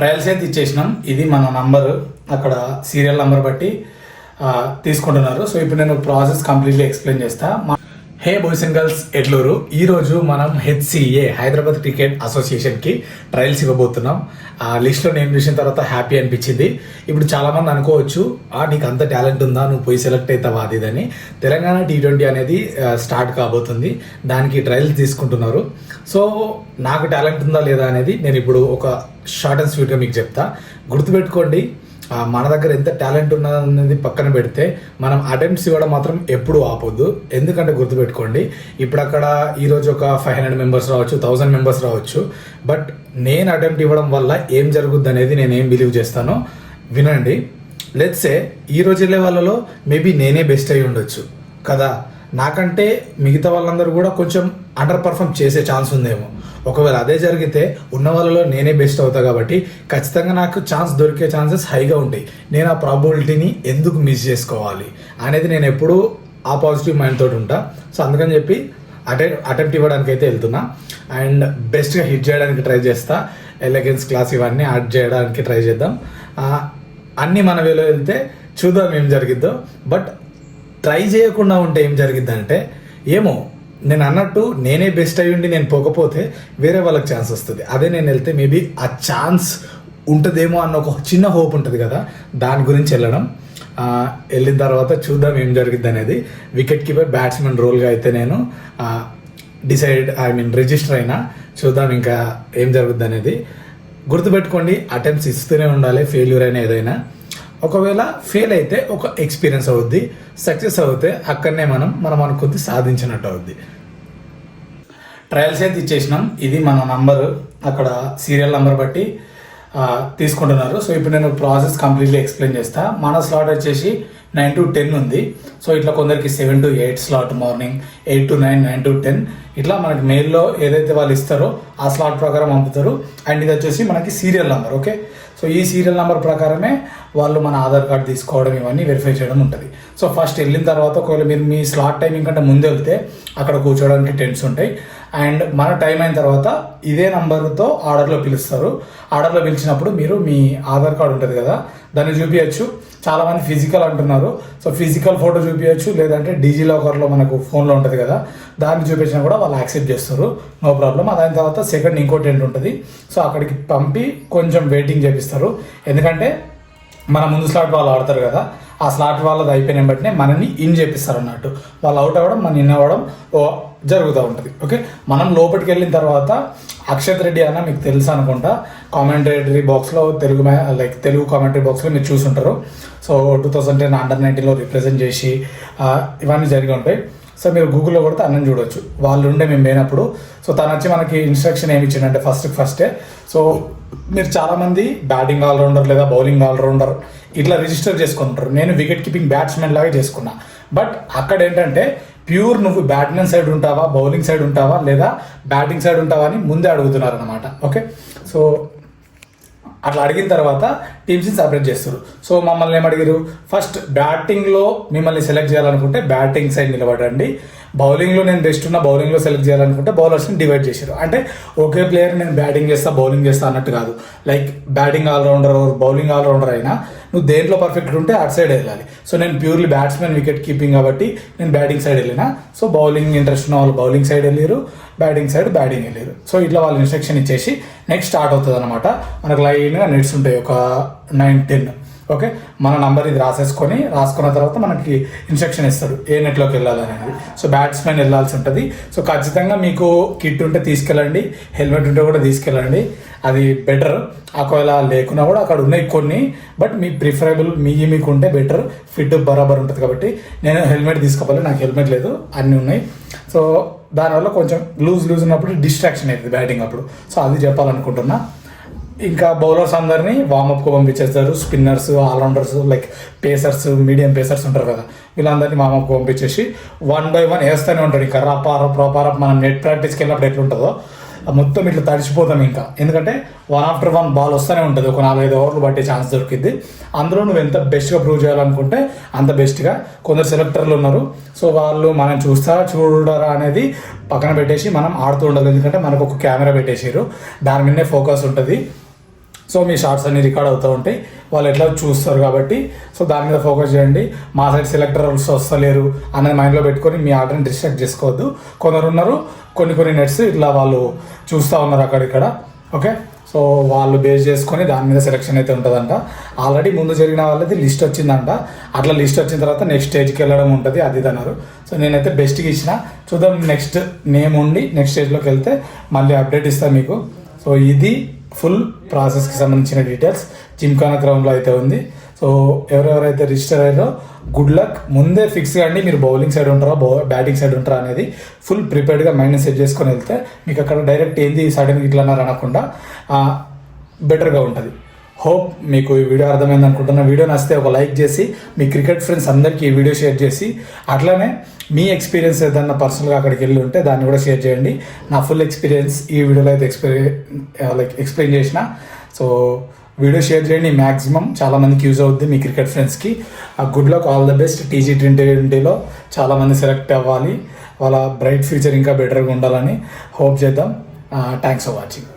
Trials అయితే ఇచ్చేసినాం. ఇది మన నంబర్, అక్కడ సీరియల్ నంబర్ బట్టి తీసుకుంటున్నారు. సో ఇప్పుడు నేను ప్రాసెస్ కంప్లీట్లీ ఎక్స్ప్లెయిన్ చేస్తా. హే బాయ్స్ అండ్ గర్ల్స్, ఎట్లూరు. ఈరోజు మనం HCA హైదరాబాద్ క్రికెట్ అసోసియేషన్కి ట్రయల్స్ ఇవ్వబోతున్నాం. ఆ లిస్ట్లో నేమ్ చూసిన తర్వాత హ్యాపీ అనిపించింది. ఇప్పుడు చాలామంది అనుకోవచ్చు, నీకు అంత టాలెంట్ ఉందా, నువ్వు పోయి సెలెక్ట్ అవుతావా అది ఇదని. తెలంగాణ T20 అనేది స్టార్ట్ కాబోతుంది, దానికి ట్రయల్స్ తీసుకుంటున్నారు. సో నాకు టాలెంట్ ఉందా లేదా అనేది నేను ఇప్పుడు ఒక షార్ట్ అండ్ స్వీట్గా మీకు చెప్తా. గుర్తుపెట్టుకోండి, మన దగ్గర ఎంత టాలెంట్ ఉన్నది పక్కన పెడితే మనం అటెంప్ట్స్ ఇవ్వడం మాత్రం ఎప్పుడు ఆపొద్దు. ఎందుకంటే గుర్తుపెట్టుకోండి, ఇప్పుడు అక్కడ ఈరోజు ఒక 500 మెంబర్స్ రావచ్చు, 1000 మెంబర్స్ రావచ్చు. బట్ నేను అటెంప్ట్ ఇవ్వడం వల్ల ఏం జరుగుద్ది అనేది నేను ఏం బిలీవ్ చేస్తానో వినండి. లెట్స్ సే ఈరోజు వెళ్ళే వాళ్ళలో మేబీ నేనే బెస్ట్ అయి ఉండొచ్చు కదా, నాకంటే మిగతా వాళ్ళందరూ కూడా కొంచెం అండర్ పర్ఫామ్ చేసే ఛాన్స్ ఉందేమో. ఒకవేళ అదే జరిగితే ఉన్న వాళ్ళలో నేనే బెస్ట్ అవుతా, కాబట్టి ఖచ్చితంగా నాకు ఛాన్స్ దొరికే ఛాన్సెస్ హైగా ఉంటాయి. నేను ఆ ప్రాబిలిటీని ఎందుకు మిస్ అనేది నేను ఎప్పుడూ ఆ పాజిటివ్ మైండ్ తోటి ఉంటా. సో అందుకని చెప్పి అటెంప్ట్ ఇవ్వడానికి అయితే వెళ్తున్నా అండ్ బెస్ట్గా హిట్ చేయడానికి ట్రై చేస్తా. ఎలిగెన్స్ క్లాస్ ఇవన్నీ యాడ్ చేయడానికి ట్రై చేద్దాం. అన్నీ మన వేలో వెళ్తే చూద్దాం ఏం జరిగిద్దో. బట్ ట్రై చేయకుండా ఉంటే ఏం జరిగిద్దంటే, ఏమో నేను అన్నట్టు నేనే బెస్ట్ అయ్యి ఉండి నేను పోకపోతే వేరే వాళ్ళకి ఛాన్స్ వస్తుంది. అదే నేను వెళ్తే మేబీ ఆ ఛాన్స్ ఉంటుందేమో అన్న ఒక చిన్న హోప్ ఉంటుంది కదా, దాని గురించి వెళ్ళిన తర్వాత చూద్దాం ఏం జరిగిద్ది అనేది. వికెట్ కీపర్ బ్యాట్స్మెన్ రోల్గా అయితే నేను రిజిస్టర్ అయినా. చూద్దాం ఇంకా ఏం జరుగుద్ది అనేది. గుర్తుపెట్టుకోండి, అటెంప్ట్స్ ఇస్తూనే ఉండాలి, ఫెయిల్యూర్ అయినా ఏదైనా. ఒకవేళ ఫెయిల్ అయితే ఒక ఎక్స్పీరియన్స్ అవుద్ది, సక్సెస్ అవుతే అక్కడనే మనం అనుకుంది సాధించినట్టు అవుద్ది. ట్రయల్స్ అయితే ఇచ్చేసినాం. ఇది మన నంబర్, అక్కడ సీరియల్ నంబర్ బట్టి తీసుకుంటున్నారు. సో ఇప్పుడు నేను ప్రాసెస్ కంప్లీట్లీ ఎక్స్ప్లెయిన్ చేస్తా. మన స్లాట్ వచ్చేసి 9 to 10 ఉంది. సో ఇట్లా కొందరికి 7 to 8 slot, morning 8 to 9, 9 to 10 ఇట్లా మనకి మెయిల్లో ఏదైతే వాళ్ళు ఇస్తారో ఆ స్లాట్ ప్రకారం పంపుతారు. అండ్ ఇది వచ్చేసి మనకి సీరియల్ నెంబర్. ఓకే, సో ఈ సీరియల్ నెంబర్ ప్రకారమే వాళ్ళు మన ఆధార్ కార్డు తీసుకోవడం ఇవన్నీ వెరిఫై చేయడం ఉంటుంది. సో ఫస్ట్ వెళ్ళిన తర్వాత ఒకవేళ మీరు మీ స్లాట్ టైమింగ్ కంటే ముందు వెళ్తే అక్కడ కూర్చోవడానికి టెంట్స్ ఉంటాయి. అండ్ మన టైం అయిన తర్వాత ఇదే నంబర్తో ఆర్డర్లో పిలుస్తారు. ఆర్డర్లో పిలిచినప్పుడు మీరు మీ ఆధార్ కార్డు ఉంటుంది కదా, దాన్ని చూపించచ్చు. చాలామంది ఫిజికల్ అంటున్నారు. సో ఫిజికల్ ఫోటో చూపించచ్చు, లేదంటే డిజిలాకర్లో మనకు ఫోన్లో ఉంటుంది కదా, దాన్ని చూపించినా కూడా వాళ్ళు యాక్సెప్ట్ చేస్తారు, నో ప్రాబ్లం. దాని తర్వాత సెకండ్ ఇంకో టెంట్ ఉంటుంది. సో అక్కడికి పంపి కొంచెం వెయిటింగ్ చేపిస్తారు. ఎందుకంటే మన ముందు స్లాట్ వాళ్ళు ఆడతారు కదా, ఆ స్లాట్ వాళ్ళది అయిపోయిన బట్టినే మనని ఇన్ చేపిస్తారు అన్నట్టు. వాళ్ళు అవుట్ అవ్వడం, మన ఇన్ అవ్వడం జరుగుతూ ఉంటుంది. ఓకే, మనం లోపలికి వెళ్ళిన తర్వాత అక్షత్ రెడ్డి అన్న మీకు తెలుసు అనుకుంటా, కామెంటరీ బాక్స్లో తెలుగు కామెంటరీ బాక్స్లో మీరు చూసుంటారు. సో 2010 Under-19లో రిప్రజెంట్ చేసి ఇవన్నీ జరిగి ఉంటాయి. సో మీరు గూగుల్లో కొడితే అన్నం చూడొచ్చు, వాళ్ళు ఉండే మేము పోయినప్పుడు. సో తను వచ్చి మనకి ఇన్స్ట్రక్షన్ ఏమి ఇచ్చిందంటే ఫస్టే సో మీరు చాలామంది బ్యాటింగ్ ఆల్రౌండర్ లేదా బౌలింగ్ ఆల్రౌండర్ ఇట్లా రిజిస్టర్ చేసుకుంటారు. నేను వికెట్ కీపింగ్ బ్యాట్స్మెన్ లాగా చేసుకున్నా. బట్ అక్కడ ఏంటంటే ప్యూర్ నువ్వు బ్యాట్మెన్ సైడ్ ఉంటావా, బౌలింగ్ సైడ్ ఉంటావా, లేదా బ్యాటింగ్ సైడ్ ఉంటావా అని ముందే అడుగుతున్నారు అనమాట. ఓకే, సో అట్లా అడిగిన తర్వాత టీమ్స్ని సపరేట్ చేస్తారు. సో మమ్మల్ని ఏమడిగారు, ఫస్ట్ బ్యాటింగ్లో మిమ్మల్ని సెలెక్ట్ చేయాలనుకుంటే బ్యాటింగ్ సైడ్ నిలబడండి, బౌలింగ్లో నేను బెస్ట్ ఉన్న బౌలింగ్లో సెలెక్ట్ చేయాలనుకుంటే బౌలర్స్ని డివైడ్ చేశారు. అంటే ఒకే ప్లేయర్ నేను బ్యాటింగ్ చేస్తా బౌలింగ్ చేస్తా అన్నట్టు కాదు. Like batting allrounder bowling allrounder అయినా నువ్వు దేంట్లో పర్ఫెక్ట్ ఉంటే అటు సైడ్ వెళ్ళాలి. సో నేను ప్యూర్లీ బ్యాట్స్మెన్ వికెట్ కీపింగ్ కాబట్టి నేను బ్యాటింగ్ సైడ్ వెళ్ళినా. సో బౌలింగ్ ఇంట్రెస్ట్ ఉన్న వాళ్ళు బౌలింగ్ సైడ్ వెళ్ళారు, బ్యాటింగ్ సైడ్ బ్యాటింగ్ వెళ్ళారు. సో ఇట్లా వాళ్ళు ఇన్స్ట్రక్షన్ ఇచ్చేసి నెక్స్ట్ స్టార్ట్ అవుతుంది అనమాట. మనకు లైన్గా నెట్స్ ఉంటాయి, ఒక 9, 10. ఓకే, మన నంబర్ ఇది రాసుకున్న తర్వాత మనకి ఇన్స్ట్రక్షన్ ఇస్తారు ఏ నెట్లోకి వెళ్ళాలనేది. సో బ్యాట్స్మెన్ వెళ్ళాల్సి ఉంటుంది. సో ఖచ్చితంగా మీకు కిట్ ఉంటే తీసుకెళ్ళండి, హెల్మెట్ ఉంటే కూడా తీసుకెళ్ళండి, అది బెటర్. ఒకవేళ లేకున్నా కూడా అక్కడ ఉన్నాయి కొన్ని, బట్ మీ ప్రిఫరబుల్ మీకు ఉంటే బెటర్, ఫిట్ బరాబర్ ఉంటుంది. కాబట్టి నేను హెల్మెట్ తీసుకోవాలి, నాకు హెల్మెట్ లేదు, అన్నీ ఉన్నాయి. సో దానివల్ల కొంచెం లూజ్ ఉన్నప్పుడు డిస్ట్రాక్షన్ అవుతుంది బ్యాటింగ్ అప్పుడు. సో అది చెప్పాలనుకుంటున్నా. ఇంకా బౌలర్స్ అందరినీ వార్మప్కు పంపించేస్తారు. Spinners, allrounders, like pacers, medium pacers ఉంటారు కదా, వీళ్ళందరినీ వార్మప్కు పంపించేసి 1 by 1 వేస్తూనే ఉంటాడు. ఇంకా రపారప్ మనం నెట్ ప్రాక్టీస్కి వెళ్ళినప్పుడు ఎట్లుంటుందో మొత్తం ఇట్లా తడిచిపోతాం. ఇంకా ఎందుకంటే 1 after 1 బాల్ వస్తూనే ఉంటుంది, ఒక 4-5 ఓవర్లు పట్టే ఛాన్స్ దొరికింది. అందులో నువ్వు ఎంత బెస్ట్గా ప్రూవ్ చేయాలనుకుంటే అంత బెస్ట్గా. కొందరు సెలెక్టర్లు ఉన్నారు, సో వాళ్ళు మనం చూడరా అనేది పక్కన పెట్టేసి మనం ఆడుతూ ఉండాలి. ఎందుకంటే మనకు ఒక కెమెరా పెట్టేసారు, దాని మీదనే ఫోకస్ ఉంటుంది. సో మీ షార్ట్స్ అన్ని రికార్డ్ అవుతూ ఉంటాయి, వాళ్ళు ఎట్లా చూస్తారు కాబట్టి సో దాని మీద ఫోకస్ చేయండి. మా సైడ్ సెలెక్టర్స్ వస్తలేరు అనేది మైండ్లో పెట్టుకొని మీ ఆర్డర్ని డిస్ట్రాక్ట్ చేసుకోవద్దు. కొందరు ఉన్నారు కొన్ని నెట్స్ ఇట్లా వాళ్ళు చూస్తూ ఉన్నారు అక్కడిక్కడ. ఓకే, సో వాళ్ళు బేస్ చేసుకొని దాని మీద సెలెక్షన్ అయితే ఉంటుందంట. ఆల్రెడీ ముందు జరిగిన వాళ్ళది లిస్ట్ వచ్చిందంట, అట్లా లిస్ట్ వచ్చిన తర్వాత నెక్స్ట్ స్టేజ్కి వెళ్ళడం ఉంటుంది అది అన్నారు. సో నేనైతే బెస్ట్కి ఇచ్చిన, చూద్దాం నెక్స్ట్ నేమ్ ఉండి నెక్స్ట్ స్టేజ్లోకి వెళ్తే మళ్ళీ అప్డేట్ ఇస్తాను మీకు. సో ఇది ఫుల్ ప్రాసెస్కి సంబంధించిన డీటెయిల్స్ జిమ్ఖానా గ్రౌండ్లో అయితే ఉంది. సో ఎవరెవరైతే రిజిస్టర్ అయ్యారో గుడ్ లక్. ముందే ఫిక్స్ కాండి మీరు బౌలింగ్ సైడ్ ఉంటారా బ్యాటింగ్ సైడ్ ఉంటారా అనేది ఫుల్ ప్రిపేర్డ్గా మైండ్ సెట్ చేసుకొని వెళ్తే మీకు అక్కడ డైరెక్ట్ ఏంది సడన్గా ఇట్లా అన్నారు అనకుండా బెటర్గా ఉంటుంది. హోప్ మీకు ఈ వీడియో అర్థమైంది అనుకుంటున్నా. వీడియో నచ్చితే ఒక లైక్ చేసి మీ క్రికెట్ ఫ్రెండ్స్ అందరికీ ఈ వీడియో షేర్ చేసి, అట్లానే మీ ఎక్స్పీరియన్స్ ఏదన్నా పర్సనల్గా అక్కడికి వెళ్ళి ఉంటే దాన్ని కూడా షేర్ చేయండి. నా ఫుల్ ఎక్స్పీరియన్స్ ఈ వీడియోలో అయితే ఎక్స్ప్లెయిన్ చేసిన. సో వీడియో షేర్ చేయండి, మ్యాక్సిమం చాలామందికి యూజ్ అవుద్ది మీ క్రికెట్ ఫ్రెండ్స్కి. Good luck, all the best. T20 చాలామంది సెలెక్ట్ అవ్వాలి, వాళ్ళ బ్రైట్ ఫ్యూచర్ ఇంకా బెటర్గా ఉండాలని హోప్ చేద్దాం. Thanks for watching.